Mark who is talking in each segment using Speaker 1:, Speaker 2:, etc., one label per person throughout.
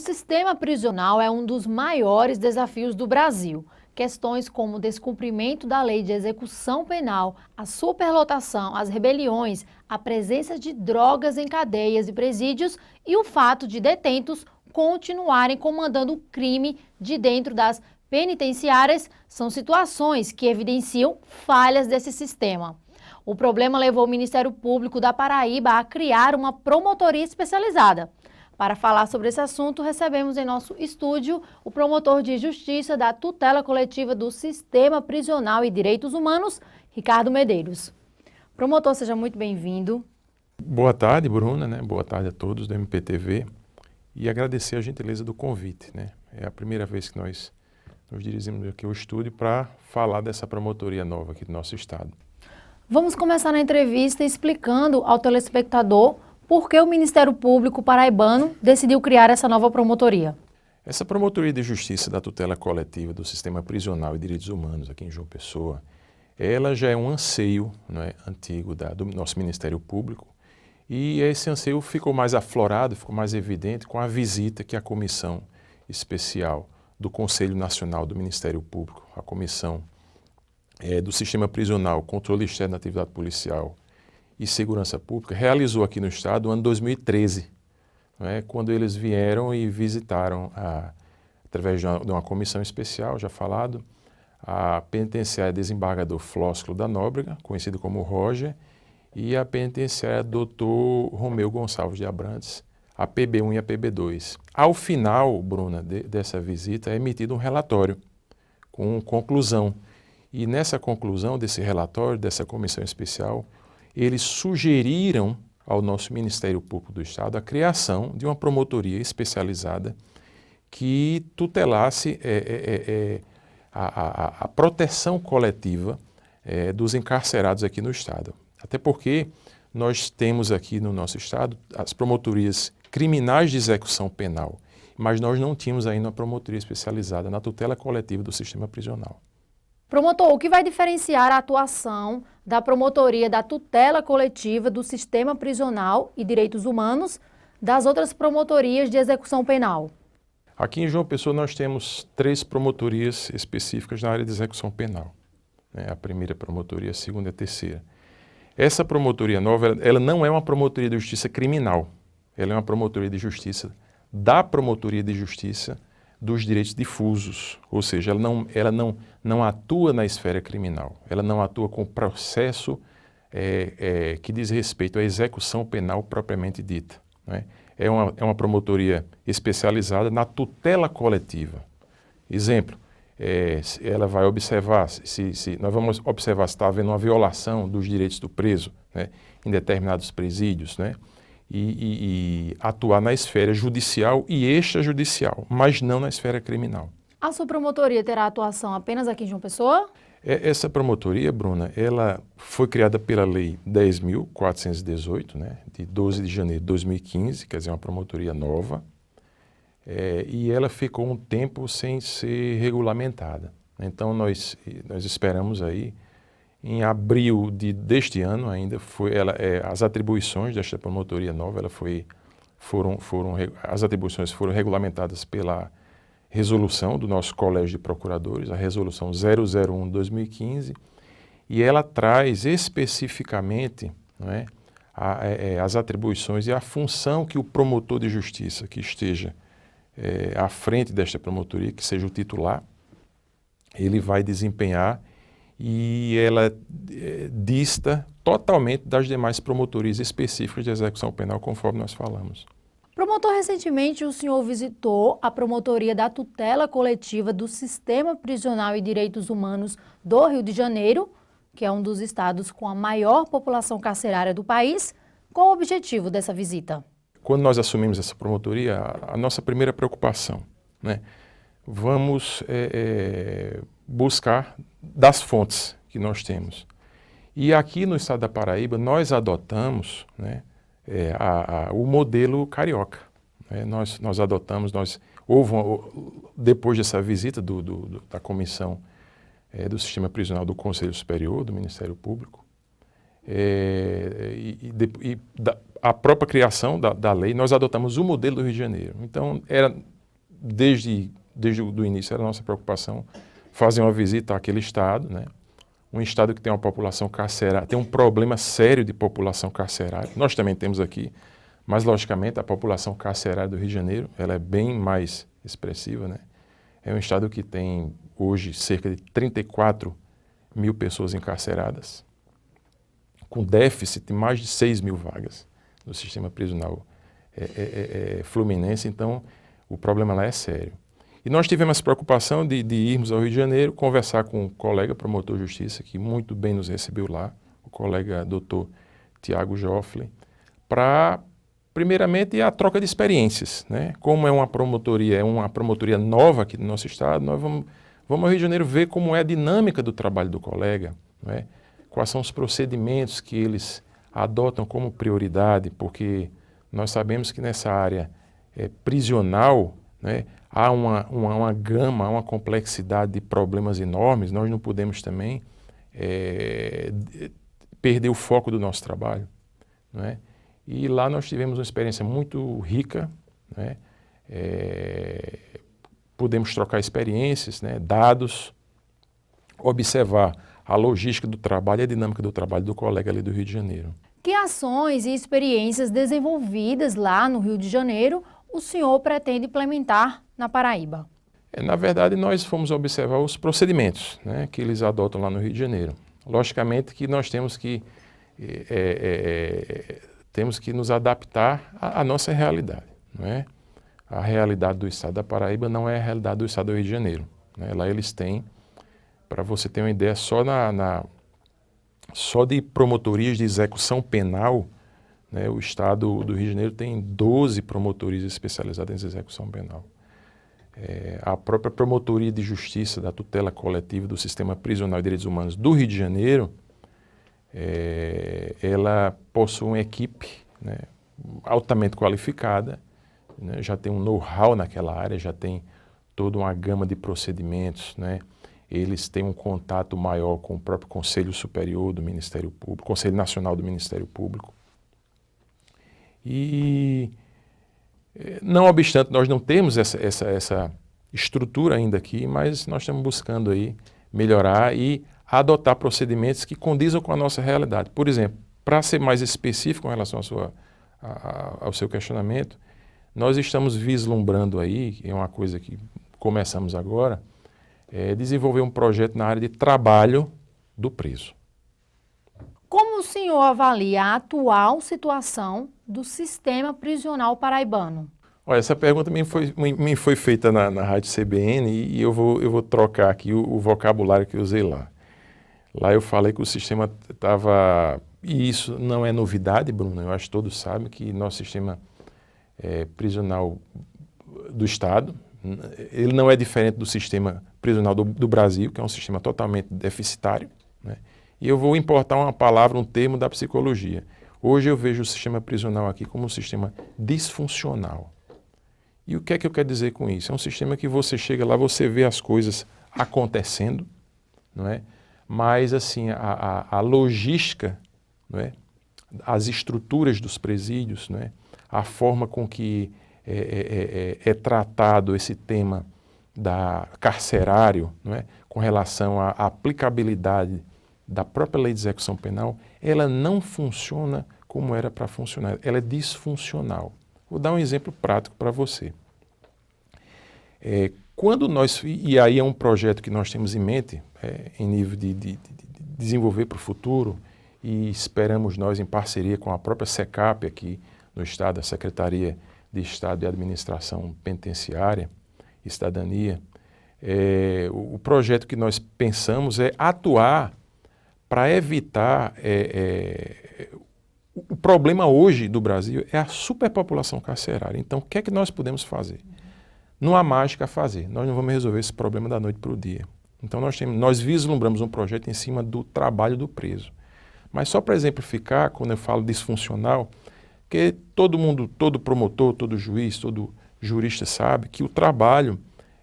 Speaker 1: sistema prisional é um dos maiores desafios do Brasil. Questões como o descumprimento da lei de execução penal, a superlotação, as rebeliões, a presença de drogas em cadeias e presídios e o fato de detentos continuarem comandando o crime de dentro das penitenciárias são situações que evidenciam falhas desse sistema. O problema levou o Ministério Público da Paraíba a criar uma promotoria especializada. Para falar sobre esse assunto, recebemos em nosso estúdio o promotor de justiça da tutela coletiva do Sistema Prisional e Direitos Humanos, Ricardo Medeiros. Promotor, seja muito bem-vindo.
Speaker 2: Boa tarde, Bruna, Boa tarde a todos do MPTV e agradecer a gentileza do convite, É a primeira vez que nós nos dirigimos aqui ao estúdio para falar dessa promotoria nova aqui do nosso estado.
Speaker 1: Vamos começar na entrevista explicando ao telespectador por que o Ministério Público paraibano decidiu criar essa nova promotoria.
Speaker 2: Essa promotoria de justiça da tutela coletiva do Sistema Prisional e Direitos Humanos aqui em João Pessoa, ela já é um anseio antigo do nosso Ministério Público e esse anseio ficou mais aflorado, ficou mais evidente com a visita que a Comissão Especial do Conselho Nacional do Ministério Público, a Comissão do Sistema Prisional, Controle Externo da Atividade Policial e Segurança Pública, realizou aqui no Estado no ano 2013, quando eles vieram e visitaram, através de uma comissão especial, já falado, a penitenciária Desembargador Flósculo da Nóbrega, conhecido como Roger, e a penitenciária Dr. Romeu Gonçalves de Abrantes, a PB1 e a PB2. Ao final, Bruna, dessa visita, é emitido um relatório com conclusão. E nessa conclusão desse relatório, dessa comissão especial, eles sugeriram ao nosso Ministério Público do Estado a criação de uma promotoria especializada que tutelasse a proteção coletiva dos encarcerados aqui no Estado. Até porque nós temos aqui no nosso Estado as promotorias criminais de execução penal, mas nós não tínhamos ainda uma promotoria especializada na tutela coletiva do sistema prisional.
Speaker 1: Promotor, o que vai diferenciar a atuação da promotoria da tutela coletiva do Sistema Prisional e Direitos Humanos das outras promotorias de execução penal?
Speaker 2: Aqui em João Pessoa nós temos 3 promotorias específicas na área de execução penal. A primeira promotoria, a segunda e a terceira. Essa promotoria nova, ela não é uma promotoria de justiça criminal, ela é uma promotoria de justiça da Promotoria de Justiça dos Direitos Difusos, ou seja, ela não atua na esfera criminal, ela não atua com o processo que diz respeito à execução penal propriamente dita. É uma promotoria especializada na tutela coletiva. Exemplo, ela vai observar, nós vamos observar se está havendo uma violação dos direitos do preso, em determinados presídios, e atuar na esfera judicial e extrajudicial, mas não na esfera criminal.
Speaker 1: A sua promotoria terá atuação apenas aqui em João Pessoa?
Speaker 2: Essa promotoria, Bruna, ela foi criada pela Lei 10.418, de 12 de janeiro de 2015, quer dizer, uma promotoria nova, e ela ficou um tempo sem ser regulamentada. Então, nós esperamos aí, em abril deste ano ainda, as atribuições desta promotoria nova, as atribuições foram regulamentadas pela resolução do nosso Colégio de Procuradores, a resolução 001/2015, e ela traz especificamente as atribuições e a função que o promotor de justiça que esteja à frente desta promotoria, que seja o titular, ele vai desempenhar, e ela dista totalmente das demais promotorias específicas de execução penal, conforme nós falamos.
Speaker 1: Promotor, recentemente o senhor visitou a promotoria da tutela coletiva do Sistema Prisional e Direitos Humanos do Rio de Janeiro, que é um dos estados com a maior população carcerária do país. Qual o objetivo dessa visita?
Speaker 2: Quando nós assumimos essa promotoria, a nossa primeira preocupação, vamos buscar das fontes que nós temos. E aqui no estado da Paraíba, nós adotamos o modelo carioca. Nós adotamos, depois dessa visita da Comissão do Sistema Prisional do Conselho Superior, do Ministério Público, a própria criação da lei, nós adotamos o modelo do Rio de Janeiro. Então, era desde o início, era a nossa preocupação fazer uma visita àquele estado, né? Um estado que tem uma população carcerária, tem um problema sério de população carcerária. Nós também temos aqui, mas logicamente a população carcerária do Rio de Janeiro, ela é bem mais expressiva, né? É um estado que tem hoje cerca de 34 mil pessoas encarceradas, com déficit de mais de 6 mil vagas no sistema prisional fluminense. Então o problema lá é sério. E nós tivemos essa preocupação de irmos ao Rio de Janeiro, conversar com um colega promotor de justiça, que muito bem nos recebeu lá, o colega doutor Tiago Joffre, para, primeiramente, a troca de experiências, né? Como é uma promotoria nova aqui no nosso estado, nós vamos ao Rio de Janeiro ver como é a dinâmica do trabalho do colega, né? Quais são os procedimentos que eles adotam como prioridade, porque nós sabemos que nessa área prisional, né, há uma gama, há uma complexidade de problemas enormes. Nós não podemos também perder o foco do nosso trabalho, não é? E lá nós tivemos uma experiência muito rica, né? Podemos trocar experiências, né, dados, observar a logística do trabalho e a dinâmica do trabalho do colega ali do Rio de Janeiro.
Speaker 1: Que ações e experiências desenvolvidas lá no Rio de Janeiro o senhor pretende implementar na Paraíba?
Speaker 2: Na verdade, nós fomos observar os procedimentos, né, que eles adotam lá no Rio de Janeiro. Logicamente que nós temos que nos adaptar à nossa realidade, não é? A realidade do estado da Paraíba não é a realidade do estado do Rio de Janeiro, né? Lá eles têm, para você ter uma ideia, só de promotorias de execução penal, né, o estado do Rio de Janeiro tem 12 promotorias especializadas em execução penal. A própria Promotoria de Justiça da Tutela Coletiva do Sistema Prisional e Direitos Humanos do Rio de Janeiro, ela possui uma equipe, né, altamente qualificada, né, já tem um know-how naquela área, já tem toda uma gama de procedimentos, né? Eles têm um contato maior com o próprio Conselho Superior do Ministério Público, Conselho Nacional do Ministério Público. E, não obstante, nós não temos essa estrutura ainda aqui, mas nós estamos buscando aí melhorar e adotar procedimentos que condizam com a nossa realidade. Por exemplo, para ser mais específico em relação ao seu questionamento, nós estamos vislumbrando aí, é uma coisa que começamos agora, desenvolver um projeto na área de trabalho do preso.
Speaker 1: Como o senhor avalia a atual situação do sistema prisional paraibano?
Speaker 2: Olha, essa pergunta me foi feita na Rádio CBN e eu vou trocar aqui o vocabulário que eu usei lá. Lá eu falei que o sistema estava... E isso não é novidade, Bruno, eu acho que todos sabem que nosso sistema prisional do Estado, ele não é diferente do sistema prisional do Brasil, que é um sistema totalmente deficitário, né? E eu vou importar uma palavra, um termo da psicologia. Hoje eu vejo o sistema prisional aqui como um sistema disfuncional. E o que é que eu quero dizer com isso? É um sistema que você chega lá, você vê as coisas acontecendo, não é? Mas assim, a logística, não é? As estruturas dos presídios, não é? A forma com que é tratado esse tema carcerário, não é? Com relação à aplicabilidade da própria lei de execução penal, ela não funciona como era para funcionar, ela é disfuncional. Vou dar um exemplo prático para você. E aí é um projeto que nós temos em mente, em nível de desenvolver para o futuro, e esperamos nós, em parceria com a própria SECAP aqui no Estado, a Secretaria de Estado de Administração Penitenciária e Cidadania, o projeto que nós pensamos é atuar para evitar... O problema hoje do Brasil é a superpopulação carcerária. Então, o que é que nós podemos fazer? Não há mágica a fazer. Nós não vamos resolver esse problema da noite para o dia. Então, nós vislumbramos um projeto em cima do trabalho do preso. Mas só para exemplificar, quando eu falo disfuncional, que todo mundo, todo promotor, todo juiz, todo jurista sabe que o trabalho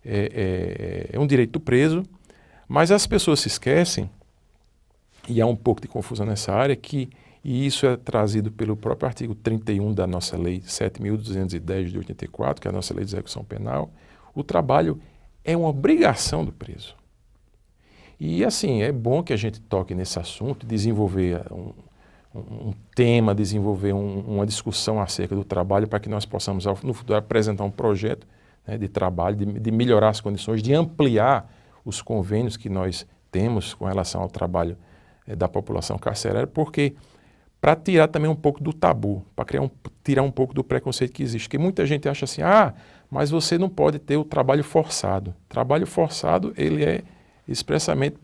Speaker 2: é um direito do preso, mas as pessoas se esquecem, e há um pouco de confusão nessa área, e isso é trazido pelo próprio artigo 31 da nossa lei 7.210 de 84, que é a nossa lei de execução penal. O trabalho é uma obrigação do preso. E assim, é bom que a gente toque nesse assunto, desenvolver um tema, desenvolver uma discussão acerca do trabalho para que nós possamos, no futuro, apresentar um projeto, né, de trabalho, de melhorar as condições, de ampliar os convênios que nós temos com relação ao trabalho da população carcerária, porque para tirar também um pouco do tabu, para tirar um pouco do preconceito que existe. Porque muita gente acha assim, mas você não pode ter o trabalho forçado. Trabalho forçado, ele é expressamente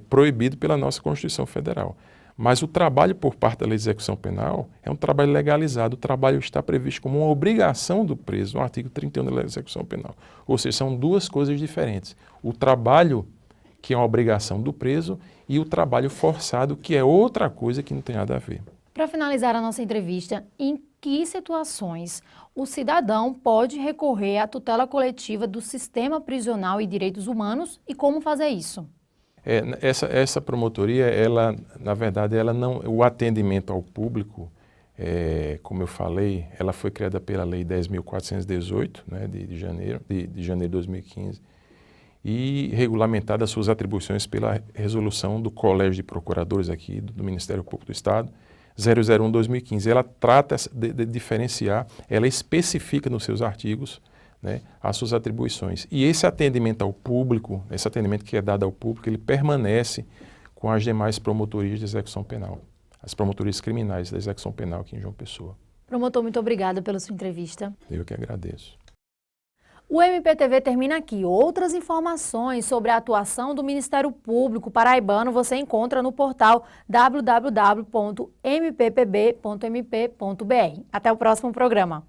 Speaker 2: proibido pela nossa Constituição Federal. Mas o trabalho por parte da Lei de Execução Penal é um trabalho legalizado. O trabalho está previsto como uma obrigação do preso no artigo 31 da Lei de Execução Penal. Ou seja, são duas coisas diferentes. O trabalho, que é uma obrigação do preso, e o trabalho forçado, que é outra coisa que não tem nada a ver.
Speaker 1: Para finalizar a nossa entrevista, em que situações o cidadão pode recorrer à tutela coletiva do Sistema Prisional e Direitos Humanos e como fazer isso?
Speaker 2: Essa promotoria, ela, na verdade, o atendimento ao público, como eu falei, ela foi criada pela Lei 10.418, né, de janeiro de 2015, e regulamentada as suas atribuições pela resolução do Colégio de Procuradores aqui do Ministério Público do Estado, 001/2015. Ela trata de diferenciar, ela especifica nos seus artigos, né, as suas atribuições. E esse atendimento ao público, esse atendimento que é dado ao público, ele permanece com as demais promotorias de execução penal, as promotorias criminais da execução penal aqui em João Pessoa.
Speaker 1: Promotor, muito obrigada pela sua entrevista.
Speaker 2: Eu que agradeço.
Speaker 1: O MPTV termina aqui. Outras informações sobre a atuação do Ministério Público paraibano você encontra no portal www.mppb.mp.br. Até o próximo programa.